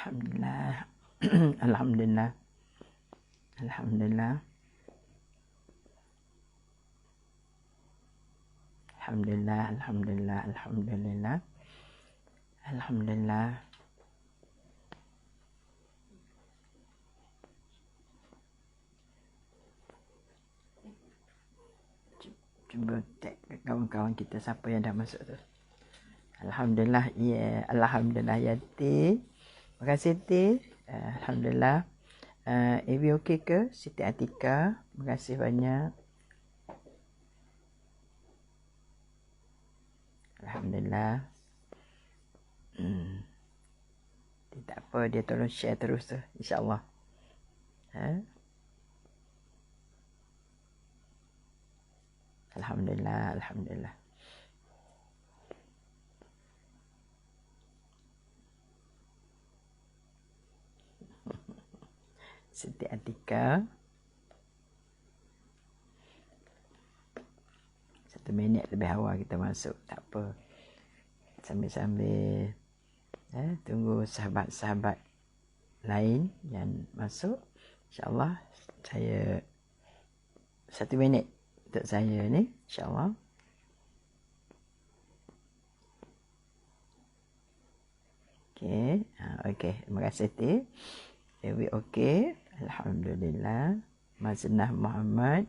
Alhamdulillah. Alhamdulillah. Alhamdulillah. Alhamdulillah. Alhamdulillah. Alhamdulillah. Alhamdulillah. Cuba tag kawan-kawan kita siapa yang dah masuk tu. Alhamdulillah. Ya, yeah. Alhamdulillah ya Ti. Terima kasih Ti. Alhamdulillah. Evi okey ke? Siti Atika. Terima kasih banyak. Alhamdulillah. Tak apa, dia tolong share terus tu, insya-Allah. Alhamdulillah, alhamdulillah. Siti Atika. 1 minit lebih awal kita masuk, tak apa. Sambil-sambil tunggu sahabat-sahabat lain yang masuk. InsyaAllah saya 1 minit untuk saya ni, insyaAllah. Okey, okey. Terima kasih Ti. Dewi okey. Alhamdulillah. Maznah Muhammad.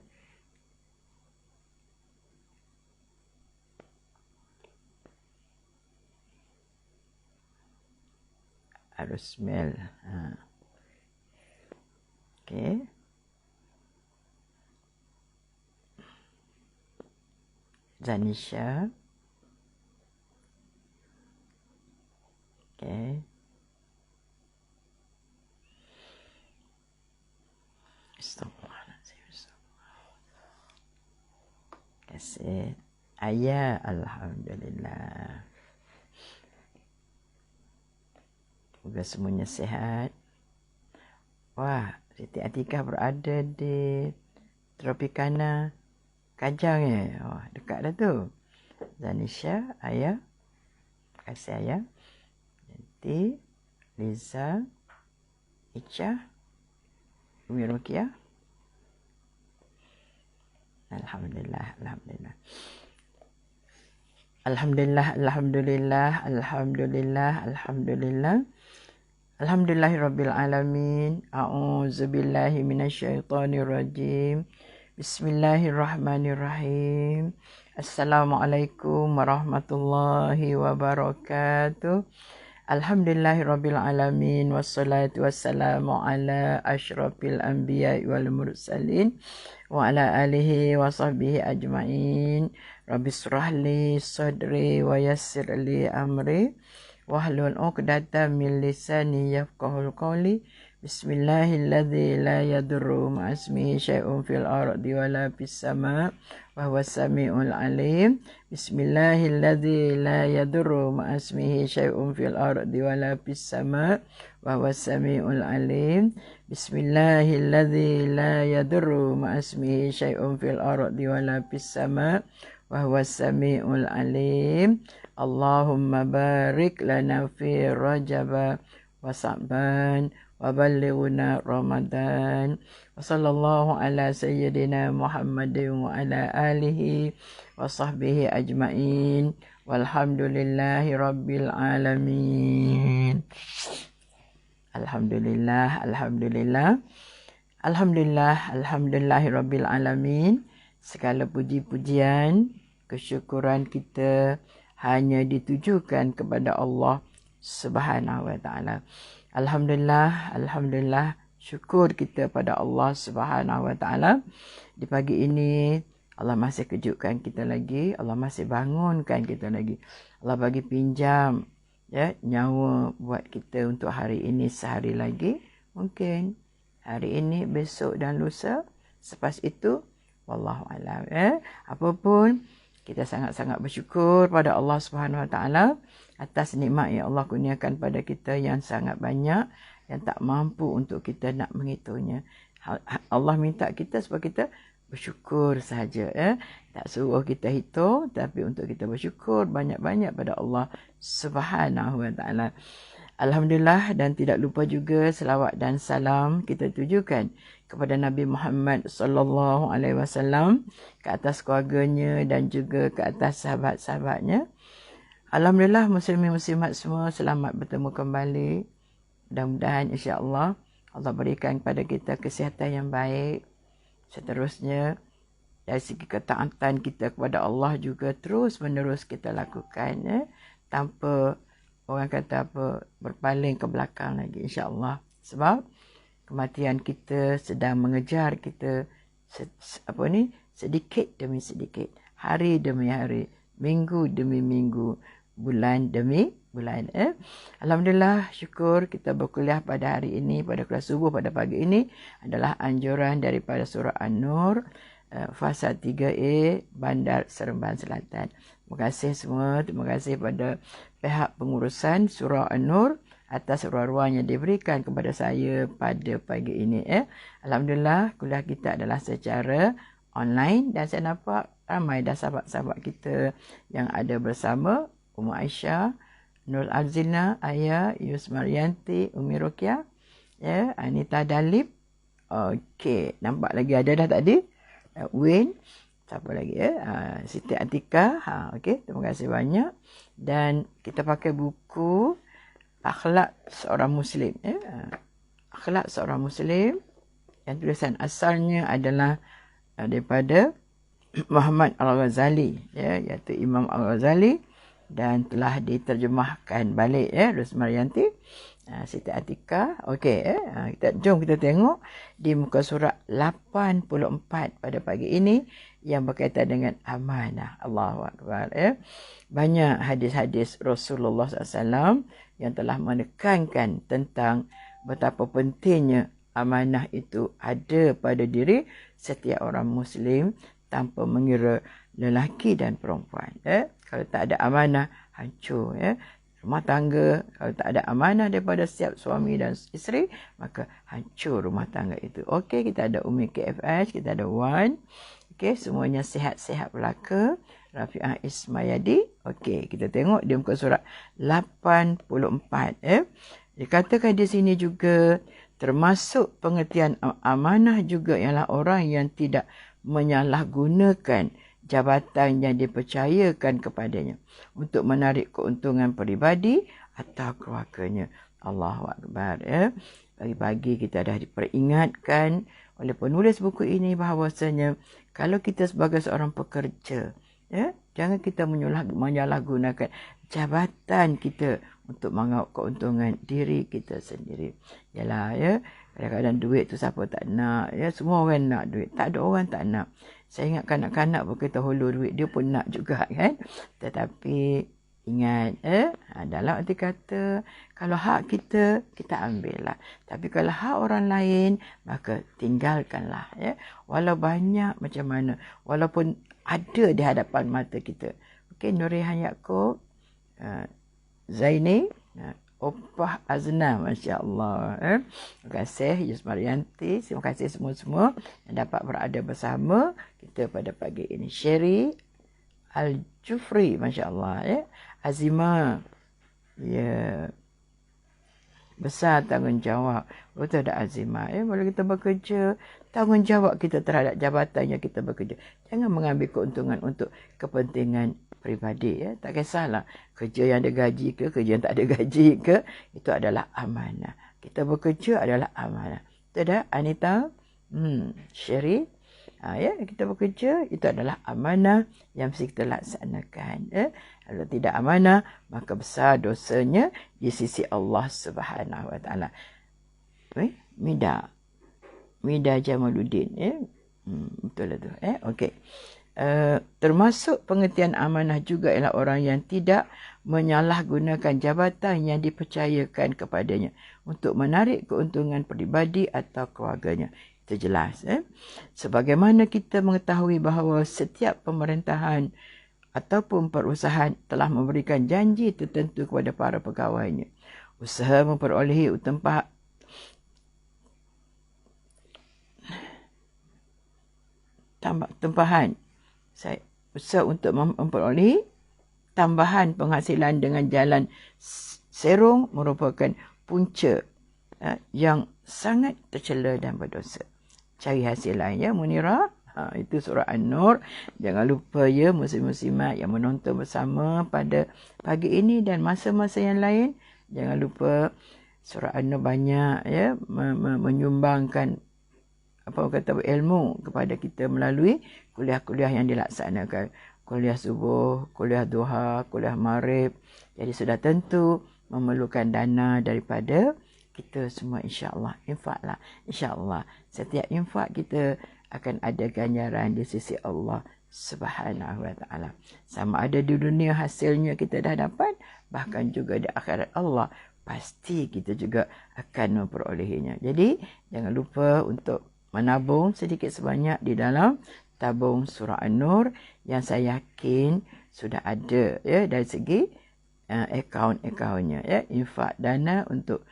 Arusmel. Okey. Zanisha. Okey. Astagfirullahaladzim. Terima kasih. Ayah, alhamdulillah. Semoga semuanya sihat. Wah, Siti Atika berada di Tropicana Kajang ya. Wah, dekat dah tu. Zanisha, Ayah. Terima kasih Ayah. Nanti Liza, Icha, Umi Rukiah. Alhamdulillah, alhamdulillah. Alhamdulillah, alhamdulillah, alhamdulillah, alhamdulillah. Alhamdulillahirabbil alamin. A'udzubillahi minasyaitonirrajim. Bismillahirrahmanirrahim. Assalamualaikum warahmatullahi wabarakatuh. Alhamdulillahirabbil alamin wassalatu wassalamu ala asyrafil anbiya'i wal mursalin wa ala alihi wa sahbihi ajmain. Rabbishrah li sadri wa yassir li amri wahlul 'uqdatam min lisani yafqahul qawli. Bismillahilladzi la yadurru ma'asmihi syai'un fil ardi wala fis sama' wa huwas samiul alim. Bismillahilladzi la yadurru ma'asmihi syai'un fil ardi wala fis sama' wa huwas samiul alim. Bismillahilladzi la yadurru ma'asmihi syai'un fil ardi wala fis sama' wa huwas samiul alim. Allahumma barik lana fi Rajab wa Sa'ban wa ballighna Ramadan. Wa sallallahu ala sayyidina Muhammadin wa ala alihi wa sahbihi ajma'in. Walhamdulillahi rabbil alamin. Alhamdulillah, alhamdulillah. Alhamdulillah, alhamdulillahi rabbil alamin. Segala puji-pujian, kesyukuran kita hanya ditujukan kepada Allah Subhanahu wa taala. Alhamdulillah, alhamdulillah, syukur kita pada Allah Subhanahu wa taala. Di pagi ini Allah masih kejutkan kita lagi, Allah masih bangunkan kita lagi. Allah bagi pinjam nyawa buat kita untuk hari ini sehari lagi. Mungkin hari ini, besok dan lusa. Selepas itu wallahu a'lam. Apapun, kita sangat-sangat bersyukur pada Allah Subhanahu Wa Taala atas nikmat yang Allah kurniakan pada kita yang sangat banyak, yang tak mampu untuk kita nak menghitungnya. Allah minta kita supaya kita bersyukur saja. Tak suruh kita hitung, tapi untuk kita bersyukur banyak-banyak pada Allah Subhanahu Wa Taala. Alhamdulillah, dan tidak lupa juga selawat dan salam kita tujukan kepada Nabi Muhammad sallallahu alaihi wasallam, ke atas keluarganya dan juga ke atas sahabat-sahabatnya. Alhamdulillah, muslimin muslimat semua selamat bertemu kembali. Mudah-mudahan insya-Allah Allah berikan kepada kita kesihatan yang baik. Seterusnya, dari segi ketaatan kita kepada Allah juga terus menerus kita lakukan, tanpa orang kata apa, berpaling ke belakang lagi, insya-Allah. Sebab kematian kita sedang mengejar kita sedikit demi sedikit, hari demi hari, minggu demi minggu, bulan demi bulan. Alhamdulillah, syukur kita berkuliah pada hari ini, pada kelas subuh pada pagi ini adalah anjuran daripada surah An-Nur, fasa 3A, Bandar Seremban Selatan. Terima kasih semua, terima kasih pada pihak pengurusan surah An-Nur atas ruang-ruang yang diberikan kepada saya pada pagi ini. Alhamdulillah, kuliah kita adalah secara online dan saya nampak ramai dah sahabat-sahabat kita yang ada bersama. Ummu Aisyah, Nur Azina, Ayah, Yus Marianti, Umi Rokia, Anita Dalip. Okey, nampak lagi ada dah tadi. Win, siapa lagi Siti Atika. Okey, terima kasih banyak. Dan kita pakai buku Akhlak Seorang Muslim. Akhlak Seorang Muslim yang tulisan asalnya adalah daripada Muhammad Al-Ghazali, iaitu Imam Al-Ghazali, dan telah diterjemahkan balik Rusmarianti, Siti Atika. Okey, jom kita tengok di muka surat 84 pada pagi ini yang berkaitan dengan amanah. Allahu Akbar. Banyak hadis-hadis Rasulullah SAW yang telah menekankan tentang betapa pentingnya amanah itu ada pada diri setiap orang Muslim tanpa mengira lelaki dan perempuan. Kalau tak ada amanah, hancur. Rumah tangga, kalau tak ada amanah daripada setiap suami dan isteri, maka hancur rumah tangga itu. Okey, kita ada Umi KFH, kita ada Wan. Okey, semuanya sihat-sihat belaka. Rafi'ah Ismayadi. Okey, kita tengok di muka surat 84. Dikatakan di sini juga, termasuk pengertian amanah juga ialah orang yang tidak menyalahgunakan jabatan yang dipercayakan kepadanya untuk menarik keuntungan peribadi atau keluarganya. Allahu Akbar. Pagi-pagi kita dah diperingatkan oleh penulis buku ini bahawasanya kalau kita sebagai seorang pekerja, jangan kita menyalahgunakan jabatan kita untuk mengau keuntungan diri kita sendiri. Yalah, kadang-kadang duit tu siapa tak nak, semua orang nak duit, tak ada orang tak nak. Saya ingat kanak-kanak pun kita hulur duit, dia pun nak juga kan. Tetapi ingat, dalam arti kata, kalau hak kita, kita ambil lah. Tapi kalau hak orang lain, maka tinggalkanlah. Walau banyak macam mana, walaupun ada di hadapan mata kita. Okey, Nurihan Yaakob, Zaini, Opah Azna, Masya Allah. Terima kasih Yus Marianti. Terima kasih semua-semua yang dapat berada bersama kita pada pagi ini. Sherry Al-Jufri, Masya Allah. Azimah, besar tanggungjawab. Betul ada Azimah. Bila kita bekerja, tanggungjawab kita terhadap jabatan yang kita bekerja. Jangan mengambil keuntungan untuk kepentingan peribadi. Tak kisahlah kerja yang ada gaji ke, kerja yang tak ada gaji ke, itu adalah amanah. Kita bekerja adalah amanah. Betul tak, Anita? Sherry? Kita bekerja, itu adalah amanah yang mesti kita laksanakan. Kalau tidak amanah, maka besar dosanya di sisi Allah Subhanahu Wa Taala. Mida Jamaluddin. Betul lah tu. Okey. Termasuk pengertian amanah juga ialah orang yang tidak menyalahgunakan jabatan yang dipercayakan kepadanya untuk menarik keuntungan peribadi atau keluarganya. Itu jelas. Sebagaimana kita mengetahui bahawa setiap pemerintahan ataupun perusahaan telah memberikan janji tertentu kepada para pegawainya. Usaha memperolehi tempahan. Usaha untuk memperoleh tambahan penghasilan dengan jalan serong merupakan punca yang sangat tercela dan berdosa. Cari hasil lain ya Munira. Itu surah An-Nur. Jangan lupa ya muslim-muslimat yang menonton bersama pada pagi ini dan masa-masa yang lain. Jangan lupa surah An-Nur banyak ya menyumbangkan ilmu kepada kita melalui kuliah-kuliah yang dilaksanakan. Kuliah subuh, kuliah duha, kuliah maghrib. Jadi sudah tentu memerlukan dana daripada kita semua, insya-Allah. Infaklah, insya-Allah. Setiap infak kita akan ada ganjaran di sisi Allah Subhanahu wa taala. Sama ada di dunia hasilnya kita dah dapat, bahkan juga di akhirat Allah pasti kita juga akan memperolehinya. Jadi jangan lupa untuk menabung sedikit sebanyak di dalam tabung surah An-Nur yang saya yakin sudah ada ya dari segi akaun-akaunnya ya, infak dana untuk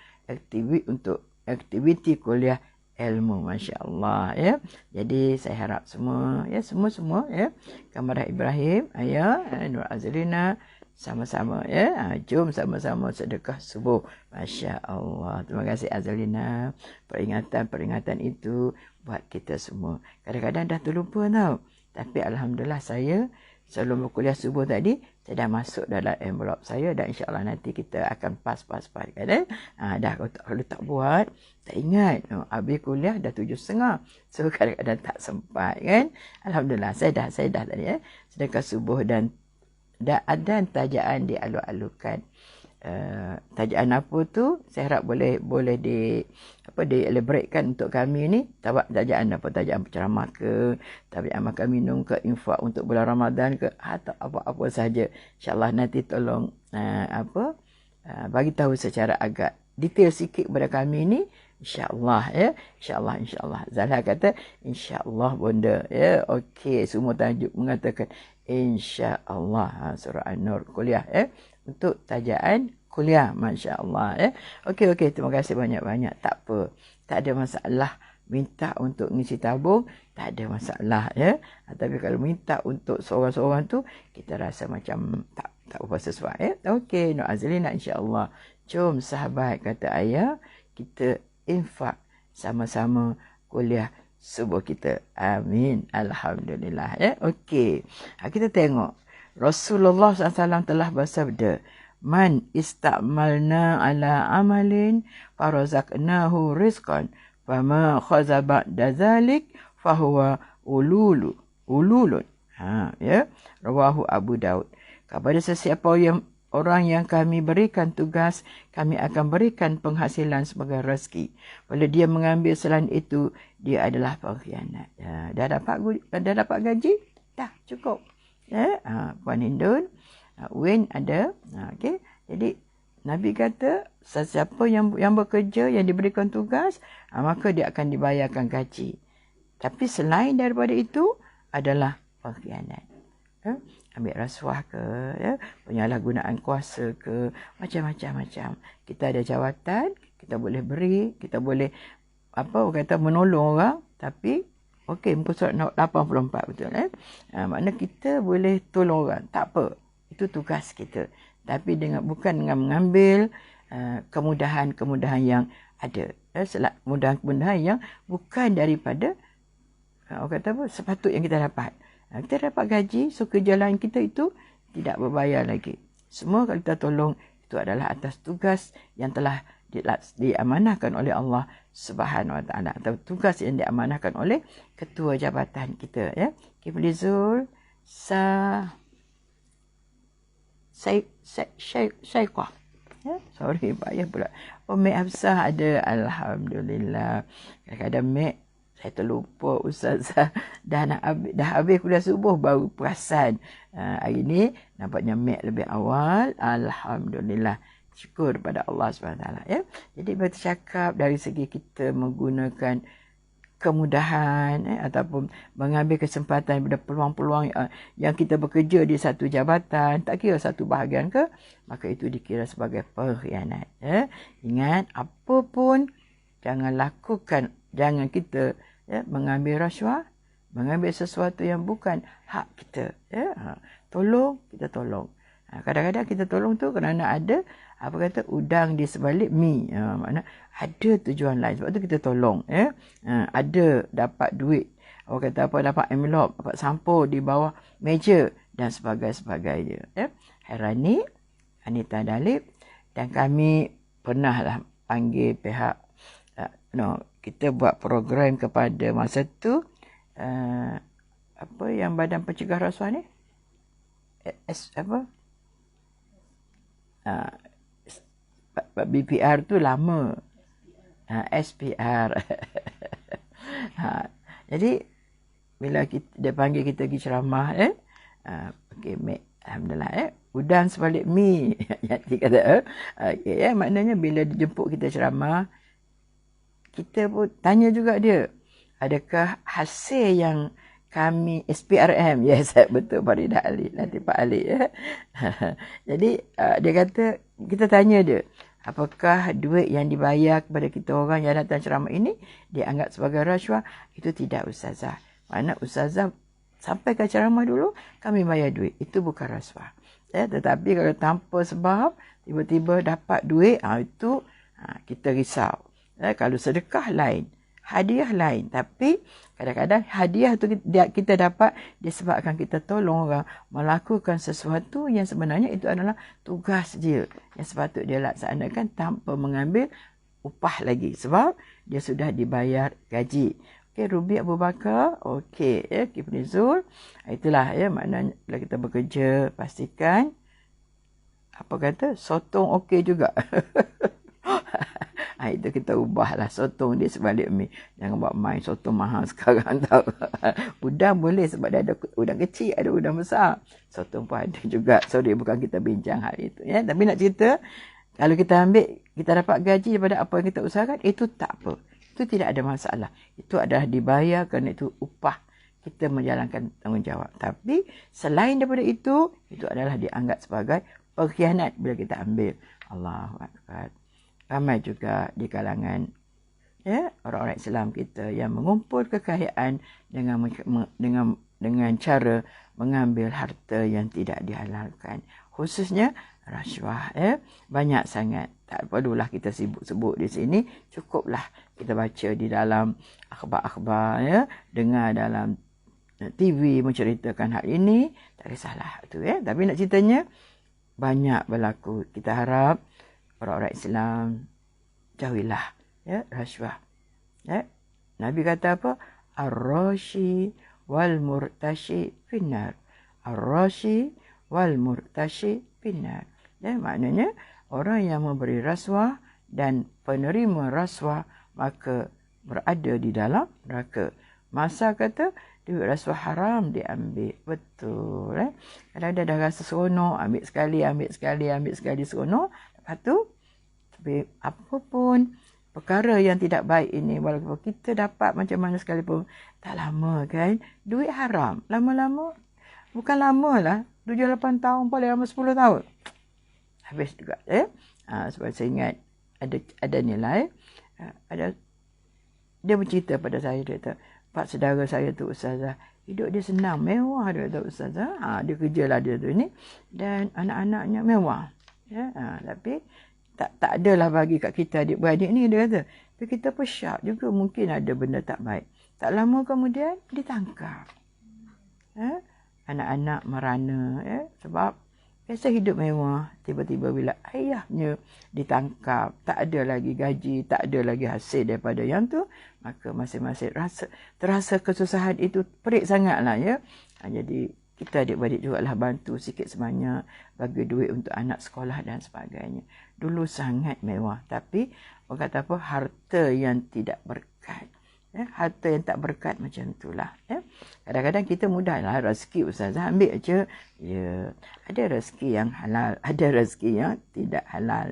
aktiviti kuliah ilmu, masya-Allah ya. Jadi saya harap semua ya semua ya Kamarah Ibrahim, Ayah Nur Azlina sama-sama ya. Jom sama-sama sedekah subuh. Masya-Allah. Terima kasih Azlina. Peringatan itu buat kita semua. Kadang-kadang dah terlupa tau. Tapi alhamdulillah saya sebelum berkuliah subuh tadi saya dah masuk dalam envelope saya dan insya-Allah nanti kita akan pas kan. Dah kalau tak buat tak ingat. Habis kuliah dah 7.30. So kadang-kadang tak sempat kan. Alhamdulillah saya dah tadi ya. Sedekah subuh dan tajaan dialu-alukan. Tajaan apa tu saya harap boleh di elaboratekan untuk kami ni. Tajaan apa, tajaan penceramah ke, tajaan makan minum ke, infak untuk bulan Ramadan ke, atau apa-apa saja. InsyaAllah nanti tolong bagi tahu secara agak detail sikit kepada kami ni. InsyaAllah ya. InsyaAllah. Zahra kata insyaAllah bonda ya. Okey, semua tajuk mengatakan insyaAllah. Surah An-Nur kuliah ya. Untuk tajaan kuliah, masya-Allah ya. Okey, terima kasih banyak-banyak. Tak apa. Tak ada masalah minta untuk ngisi tabung, tak ada masalah ya. Tapi kalau minta untuk seorang-seorang tu kita rasa macam tak apa sesuai ya. Okey, Nur Azlina insya-Allah. Jom sahabat kata ayah, kita infak sama-sama kuliah subuh kita. Amin. Alhamdulillah ya. Okey. Kita tengok Rasulullah SAW telah bersabda, "Man istamalna ala amalin farazaqnahu rizqan, fama khaza ba'da zalik fahuwa ululun." Ya. Rawahu Abu Daud. Kepada sesiapa orang yang kami berikan tugas, kami akan berikan penghasilan sebagai rezeki. Bila dia mengambil selain itu, dia adalah pengkhianat. Dah dapat gaji? Dah cukup. Ya, Puan Hindun, Win ada. Okey. Jadi Nabi kata sesiapa yang bekerja, yang diberikan tugas, maka dia akan dibayarkan gaji. Tapi selain daripada itu adalah pengkhianat. Ambil rasuah ke, ya, penyalahgunaan kuasa ke, macam-macam. Kita ada jawatan, kita boleh beri, kita boleh menolong orang, tapi okey, muka surat 84 betul makna kita boleh tolong orang, tak apa. Itu tugas kita. Tapi bukan dengan mengambil kemudahan-kemudahan yang ada. Kemudahan-kemudahan yang bukan daripada sepatut yang kita dapat. Kita dapat gaji, so kerja lain kita itu tidak berbayar lagi. Semua kalau kita tolong, itu adalah atas tugas yang telah diamanahkan oleh Allah Subhanahu wa taala, atau tugas yang diamanahkan oleh ketua jabatan kita ya. Kifli Zul Syaiqah. Ya, sorry payah pula. Mek Hafsah ada, alhamdulillah. Kadang-kadang Mek saya terlupa Ustazah dah habis kuliah subuh baru perasan. Hari ni nampaknya Mek lebih awal, alhamdulillah. Syukur kepada Allah SWT ya. Jadi bercakap dari segi kita menggunakan kemudahan ataupun mengambil kesempatan daripada peluang-peluang yang kita bekerja di satu jabatan, tak kira satu bahagian ke, maka itu dikira sebagai pengkhianat ya. Ingat, apapun jangan kita ya mengambil rasuah, mengambil sesuatu yang bukan hak kita ya. Tolong, kita tolong. Kadang-kadang kita tolong tu kerana ada udang di sebalik mi. Makna ada tujuan lain. Sebab tu kita tolong. Ada dapat duit. Orang kata dapat envelope, dapat sampul di bawah meja dan sebagainya. Hairani, Anita Dalip, dan kami pernahlah panggil pihak kita buat program kepada masa tu yang Badan Pencegah Rasuah ni BPR tu lama. SPR. Jadi bila dia panggil kita pergi ceramah okey, alhamdulillah udang sebalik mi. Yati kata okey, maknanya bila dijemput kita ceramah, kita pun tanya juga dia, adakah hasil yang kami SPRM, yes, betul Faridah Ali, nanti Pak Ali Jadi dia kata, kita tanya dia, apakah duit yang dibayar kepada kita orang yang datang ceramah ini dianggap sebagai rasuah? Itu tidak, Ustazah. Mana Ustazah sampai ke ceramah dulu, kami bayar duit. Itu bukan rasuah. Tetapi kalau tanpa sebab, tiba-tiba dapat duit, itu kita risau. Kalau sedekah lain, hadiah lain. Tapi kadang-kadang hadiah tu kita dapat disebabkan kita tolong orang melakukan sesuatu yang sebenarnya itu adalah tugas dia yang sepatut dia laksanakan tanpa mengambil upah lagi. Sebab dia sudah dibayar gaji. Okey, Ruby Abu Bakar. Okey, Kifli Zul. Itulah maknanya bila kita bekerja, pastikan sotong okey juga. Itu kita ubahlah sotong dia sebalik mi. Jangan buat main sotong mahal sekarang tau. Udang boleh sebab dia ada udang kecil, ada udang besar. Sotong pun ada juga. Sorry, bukan kita bincang hari itu. Tapi nak cerita, kalau kita ambil, kita dapat gaji daripada apa yang kita usahakan, itu tak apa. Itu tidak ada masalah. Itu adalah dibayar kerana itu upah. Kita menjalankan tanggungjawab. Tapi selain daripada itu adalah dianggap sebagai pengkhianat bila kita ambil. Allahu Akbar. Ramai juga di kalangan orang-orang Islam kita yang mengumpul kekayaan dengan cara mengambil harta yang tidak dihalalkan, khususnya rasuah. Banyak sangat. Tak perlulah kita sibuk-sebut di sini. Cukuplah kita baca di dalam akhbar-akhbar, dengar dalam TV menceritakan hal ini. Tak kisahlah tu. Tapi nak ceritanya banyak berlaku. Kita harap orang-orang Islam jauhilah rasuah. Nabi kata apa? Ar-rashi wal murtashi finnar. Ar-rashi wal murtashi finnar. Maknanya orang yang memberi rasuah dan penerima rasuah maka berada di dalam neraka. Masa kata duit rasuah haram diambil. Betul. Kadang-kadang dah rasa seronok, ambil sekali seronok. Lepas tu, tapi apapun perkara yang tidak baik ini, walaupun kita dapat macam mana sekalipun, tak lama kan, duit haram. Lama-lama, bukan lama lah, 7-8 tahun, paling lama 10 tahun. Habis juga. Sebab saya ingat ada nilai, dia bercerita pada saya, dia kata, Pak saudara saya tu Ustazah, hidup dia senang, mewah dia kata Ustazah. Dia kerjalah dia tu ni, dan anak-anaknya mewah. Tapi tak adalah bagi kat kita adik-beradik ni, dia kata. Tapi kita pesyak juga, mungkin ada benda tak baik. Tak lama kemudian ditangkap. Anak-anak merana, sebab biasa hidup mewah. Tiba-tiba bila ayahnya ditangkap, tak ada lagi gaji, tak ada lagi hasil daripada yang tu, maka masing-masing terasa kesusahan itu perik sangatlah. Jadi kita adik-beradik juga lah bantu sikit sebanyak, bagi duit untuk anak sekolah dan sebagainya. Dulu sangat mewah, tapi orang kata apa, harta yang tidak berkat. Harta yang tak berkat macam itulah. Kadang-kadang kita mudahlah rezeki Ustazah, ambil aja. Ada rezeki yang halal, ada rezeki yang tidak halal.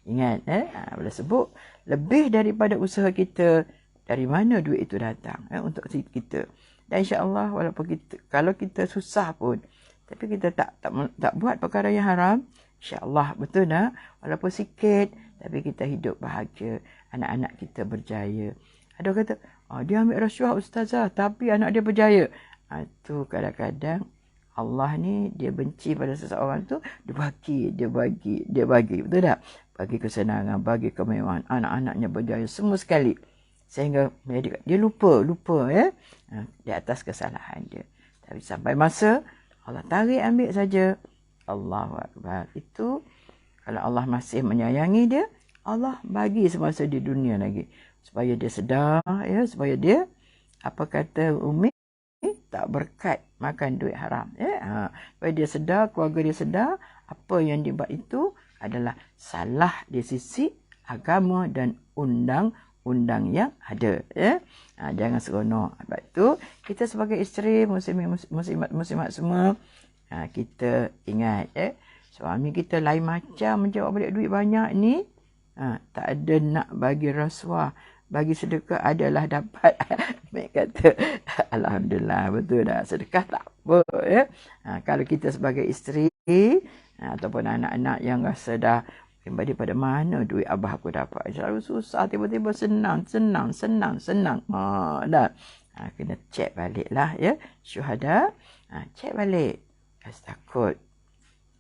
Ingat, boleh sebut lebih daripada usaha kita, dari mana duit itu datang untuk kita. Dan insya-Allah walaupun kalau kita susah pun, tapi kita tak buat perkara yang haram, insya-Allah betul dah, walaupun sikit tapi kita hidup bahagia, anak-anak kita berjaya. Ada orang kata, dia ambil rasuah Ustazah tapi anak dia berjaya. Itu kadang-kadang Allah ni dia benci pada seseorang tu, dia bagi. Betul tak? Bagi kesenangan, bagi kemewahan, anak-anaknya berjaya semua sekali. Sehingga dia lupa ya. Di atas kesalahan dia. Tapi sampai masa Allah tarik ambil saja. Allahu Akbar. Itu kalau Allah masih menyayangi dia, Allah bagi semasa di dunia lagi. Supaya dia sedar ya, supaya dia apa kata Umi, tak berkat makan duit haram ya. Supaya dia sedar, keluarga dia sedar apa yang dibuat itu adalah salah di sisi agama dan undang-undang yang ada ya. Jangan seronok. Sebab itu kita sebagai isteri muslimat semua, kita ingat ya, suami kita lain macam menjawab balik duit banyak ni, tak ada nak bagi rasuah, bagi sedekah adalah dapat. Mek kata alhamdulillah, betul dah, sedekah tak apa ya. Kalau kita sebagai isteri ataupun anak-anak yang rasa dah daripada mana duit abah aku dapat, selalu susah, tiba-tiba senang dah. Kena cek balik lah ya, syuhada, cek balik. Takut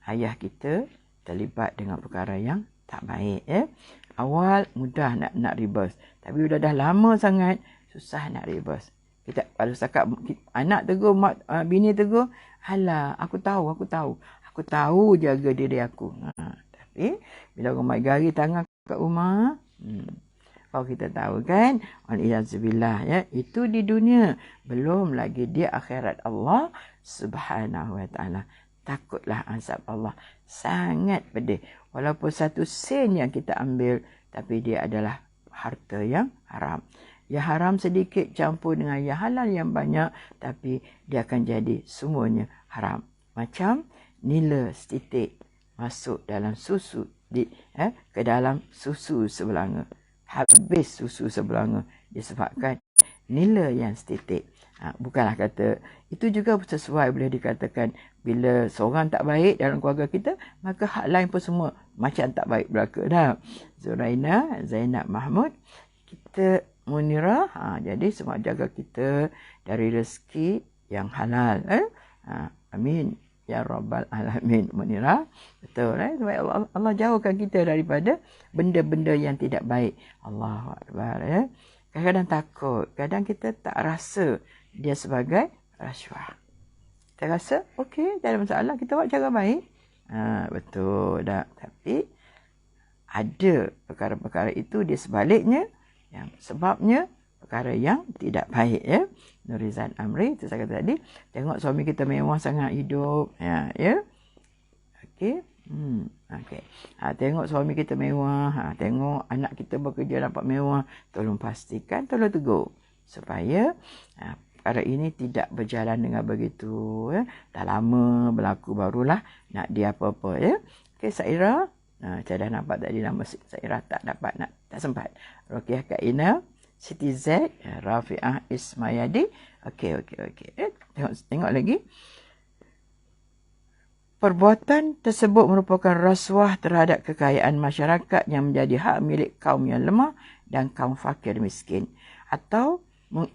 ayah kita terlibat dengan perkara yang tak baik ya. Awal mudah nak reverse, tapi dah lama sangat susah nak reverse. Kita kalau cakap anak tegur, bini tegur, halah aku tahu jaga diri aku. Tapi bila orang mai gari tangan kat rumah, kalau kita tahu kan, waliyazubillah ya, itu di dunia, belum lagi di akhirat Allah Subhanahu wa taala. Takutlah azab Allah, sangat pedih. Walaupun satu sen yang kita ambil, tapi dia adalah harta yang haram. Ya haram sedikit campur dengan ya halal yang banyak, tapi dia akan jadi semuanya haram. Macam nila setitik masuk dalam susu, ke dalam susu sebelanga. Habis susu sebelanga disebabkan nila yang setitik. Bukanlah kata itu juga sesuai boleh dikatakan bila seorang tak baik dalam keluarga kita, maka hak lain pun semua macam tak baik berlaku dah. Zuraina, Zainab, Mahmud, kita Munira, jadi semua jaga kita dari rezeki yang halal. Amin ya rabbal alamin. Munira, betul supaya Allah jauhkan kita daripada benda-benda yang tidak baik. Allahu akbar ya. Kadang-kadang takut, kadang kita tak rasa dia sebagai rasuah. Kita rasa okey, tak ada masalah, kita buat cara baik. Betul tak? Tapi ada perkara-perkara itu dia sebaliknya, yang sebabnya perkara yang tidak baik ya. Nurizan Amri, itu saya kata tadi, tengok suami kita mewah sangat hidup ya. Okey. Okey. Tengok suami kita mewah, tengok anak kita bekerja dapat mewah, tolong pastikan, tolong tegur supaya perkara ini tidak berjalan dengan begitu ya. Dah lama berlaku, barulah nak dia apa-apa ya. Okey, Saira, saya dah nampak tadi nama Saira tak sempat. Rokiah Kak Ina, Siti Z, Rafi'ah Ismayadi. Okey. Tengok lagi. Perbuatan tersebut merupakan rasuah terhadap kekayaan masyarakat yang menjadi hak milik kaum yang lemah dan kaum fakir miskin, atau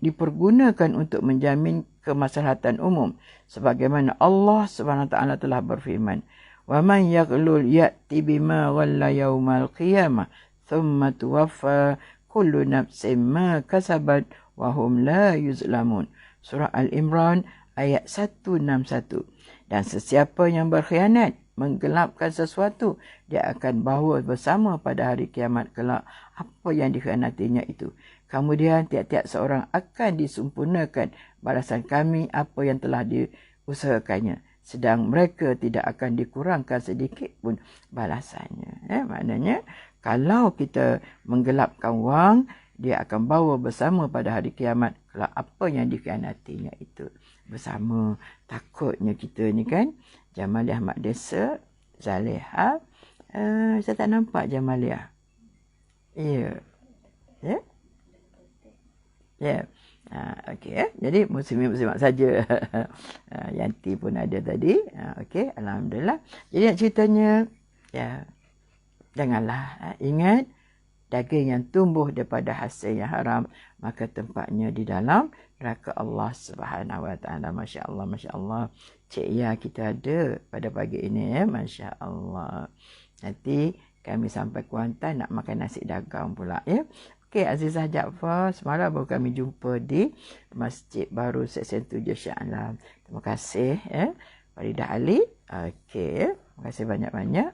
dipergunakan untuk menjamin kemaslahatan umum, sebagaimana Allah Subhanahu wa taala telah berfirman, "Wa man yaghlul ya'ti bima ghalla yaumal qiyamah, thumma tuwaffa kullu nafsin ma kasabat wa hum la yuzlamun." Surah Al-Imran ayat 161. Dan sesiapa yang berkhianat, menggelapkan sesuatu, dia akan bawa bersama pada hari kiamat kelak apa yang dikhianatinya itu. Kemudian tiap-tiap seorang akan disempurnakan balasan kami apa yang telah diusahakannya. Sedang mereka tidak akan dikurangkan sedikit pun balasannya. Maknanya, kalau kita menggelapkan wang, dia akan bawa bersama pada hari kiamat kelak apa yang dikhianatinya itu. Bersama. Takutnya kita ni kan, Jamaliah Mak Desa, Zaleha, saya tak nampak Jamaliah. Ya. Okey. Jadi muslimat saja. Yanti pun ada tadi. Okey, alhamdulillah. Jadi nak ceritanya, ya, janganlah ingat daging yang tumbuh daripada hasil yang haram, maka tempatnya di dalam neraka Allah Subhanahu Wa Taala. Masya Allah, Masya Allah. Cik Ya kita ada pada pagi ini ya. Masya Allah. Nanti kami sampai Kuantan nak makan nasi dagang pula ya. Okey, Azizah Jaafar, semalam baru kami jumpa di Masjid Baru Seksyen 7 Shah Alam. Terima kasih ya. Faridah Ali. Okey ya. Terima kasih banyak-banyak.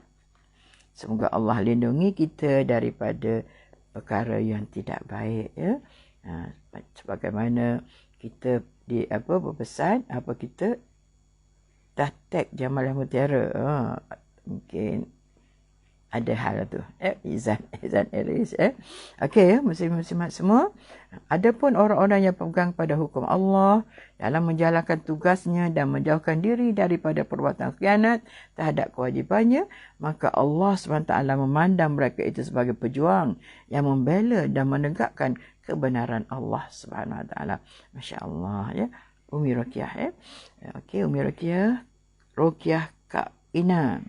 Semoga Allah lindungi kita daripada perkara yang tidak baik ya. Sebagaimana kita berpesan kita dah tag Jamal Mutiara. Mungkin ada hal tu. Izan Eris. Okey, muslim-muslimat semua. Adapun orang-orang yang pegang pada hukum Allah dalam menjalankan tugasnya dan menjauhkan diri daripada perbuatan khianat terhadap kewajipannya, maka Allah SWT memandang mereka itu sebagai pejuang yang membela dan menegakkan kebenaran Allah SWT. Masya Allah ya. Umi Rokiah ya. Okey, Umi Rokiah. Rokiah Kak Ina.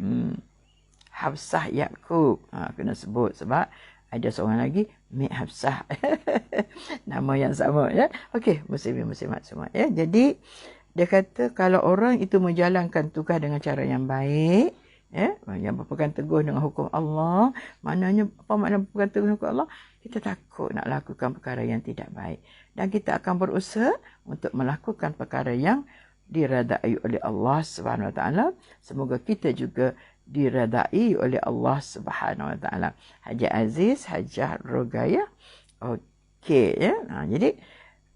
Hafsah Yaakob. Kena sebut sebab ada seorang lagi Mek Hafsah. Nama yang sama ya. Okey, muslimat semua ya. Jadi dia kata kalau orang itu menjalankan tugas dengan cara yang baik ya, yang berpegang teguh dengan hukum Allah, maknanya apa makna berpegang teguh dengan hukum Allah? Kita takut nak lakukan perkara yang tidak baik dan kita akan berusaha untuk melakukan perkara yang diredai oleh Allah Subhanahu Wa Taala. Semoga kita juga diredai oleh Allah Subhanahu Wa Taala. Haji Aziz, Hajah Rogaya. Okey ya. Jadi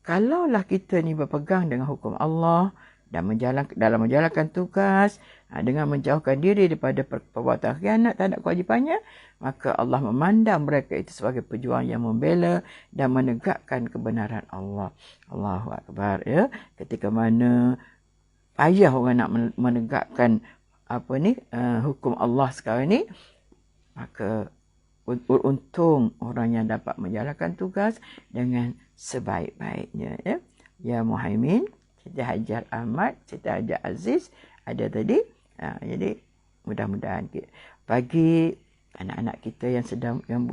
kalaulah kita ni berpegang dengan hukum Allah dan dalam menjalankan tugas dengan menjauhkan diri daripada perbuatan khianat terhadap kewajipannya, maka Allah memandang mereka itu sebagai pejuang yang membela dan menegakkan kebenaran Allah. Allahu Akbar ya. Ketika mana payah orang nak menegakkan hukum Allah sekarang ni, maka beruntung orang yang dapat menjalankan tugas dengan sebaik-baiknya ya. Ya Muhaimin, Siti Hajar Ahmad, Siti Hajar Aziz ada tadi. Jadi mudah-mudahan bagi anak-anak kita yang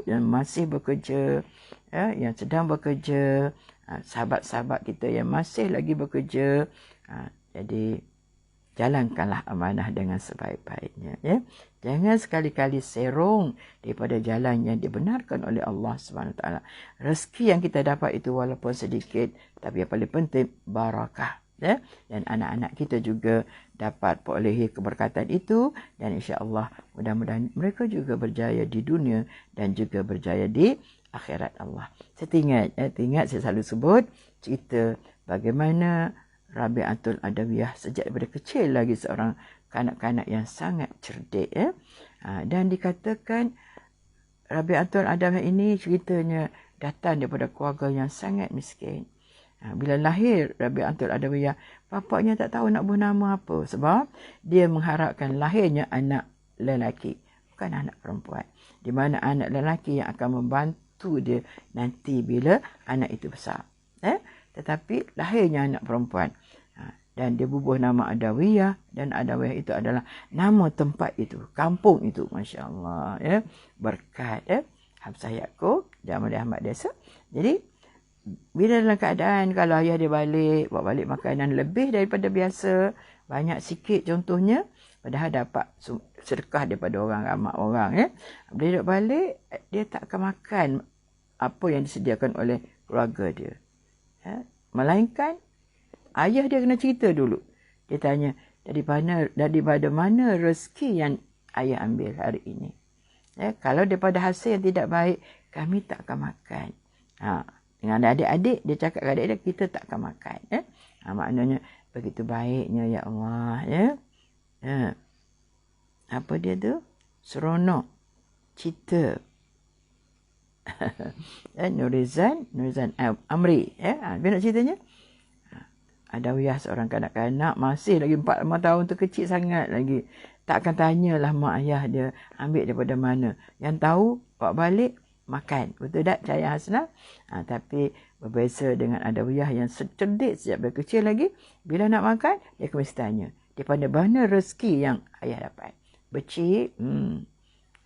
yang masih bekerja ya, yang sedang bekerja, sahabat-sahabat kita yang masih lagi bekerja, jadi jalankanlah amanah dengan sebaik-baiknya ya. Jangan sekali-kali serong daripada jalan yang dibenarkan oleh Allah SWT. Rezeki yang kita dapat itu walaupun sedikit, tapi yang paling penting barakah ya. Dan anak-anak kita juga dapat perolehi keberkatan itu, dan insya-Allah mudah-mudahan mereka juga berjaya di dunia dan juga berjaya di akhirat Allah. Saya ingat saya selalu sebut cerita bagaimana Rabi'atul Adawiyah sejak daripada kecil lagi seorang kanak-kanak yang sangat cerdik ya. Dan dikatakan Rabi'atul Adawiyah ini ceritanya datang daripada keluarga yang sangat miskin. Bila lahir Rabi'atul Adawiyah, bapaknya tak tahu nak buat nama apa sebab dia mengharapkan lahirnya anak lelaki, bukan anak perempuan. Di mana anak lelaki yang akan membantu dia nanti bila anak itu besar. Tetapi lahirnya anak perempuan. Dan dia bubuh nama Adawiyah. Dan Adawiyah itu adalah nama tempat itu. Kampung itu. Masya Allah. Ya. Berkat. Hafsah Yaakob. Jamal Ahmad Desa. Jadi, bila dalam keadaan kalau ayah dia bawa balik makanan lebih daripada biasa. Banyak sikit contohnya. Padahal dapat sedekah daripada orang, ramai orang. Ya. Bila dia balik, dia tak akan makan apa yang disediakan oleh keluarga dia. Melainkan ayah dia kena cerita dulu. Dia tanya, daripada mana rezeki yang ayah ambil hari ini? Kalau daripada hasil yang tidak baik, kami tak akan makan. Dengan adik-adik, dia cakap kepada adik dia, kita tak akan makan. Maknanya begitu baiknya ya Allah. Apa dia tu? Seronok. Cita. Nurizan Amri. Dia nak ceritanya. Adawiyah seorang kanak-kanak masih lagi 4-5 tahun tu, kecil sangat lagi. Tak akan tanyalah mak ayah dia ambil daripada mana. Yang tahu bawa balik makan. Betul tak Cahaya Hasnah? Tapi berbeza dengan Adawiyah yang cerdik sejak dari kecil lagi. Bila nak makan, dia mesti tanya. Daripada mana rezeki yang ayah dapat? Becik.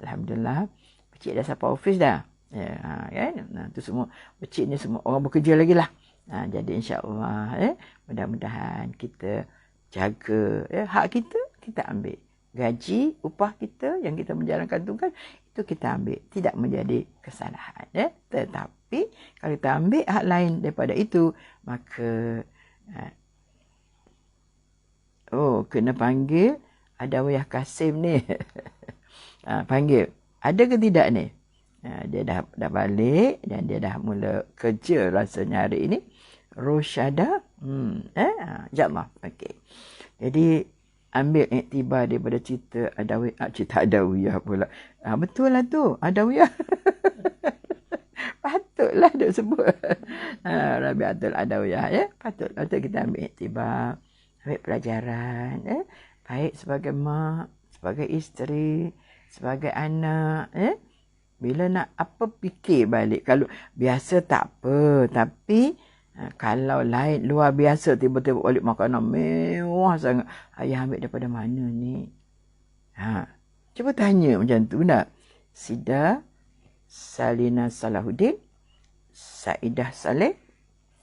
Alhamdulillah. Becik dah sampai ofis dah. Ya, kan? Tu semua becik ni semua orang bekerja lagi lah. Jadi insya-Allah mudah-mudahan kita jaga hak kita, kita ambil. Gaji, upah kita yang kita menjalankan tugas itu kita ambil, tidak menjadi kesalahan. Tetapi kalau kita ambil hak lain daripada itu, maka kena panggil Adawiyah Kasim ni. Panggil. Ada ke tidak ni? Dia dah balik dan dia dah mula kerja rasanya hari ini. Rosyada. InsyaAllah. Okey. Jadi ambil iktibar daripada cerita Adawiyah pula. Betul lah tu. Adawiyah. Patutlah dia sebut. Rabi'atul Adawiyah. Patutlah tu kita ambil iktibar. Ambil pelajaran. Baik sebagai mak, sebagai isteri, sebagai anak. Bila nak apa fikir balik. Kalau biasa tak apa. Tapi kalau lain luar biasa tiba-tiba balik makanan mewah sangat. Ayah ambil daripada mana ni? Cuba tanya macam tu nak. Sida Salina Salahuddin, Saidah Saleh,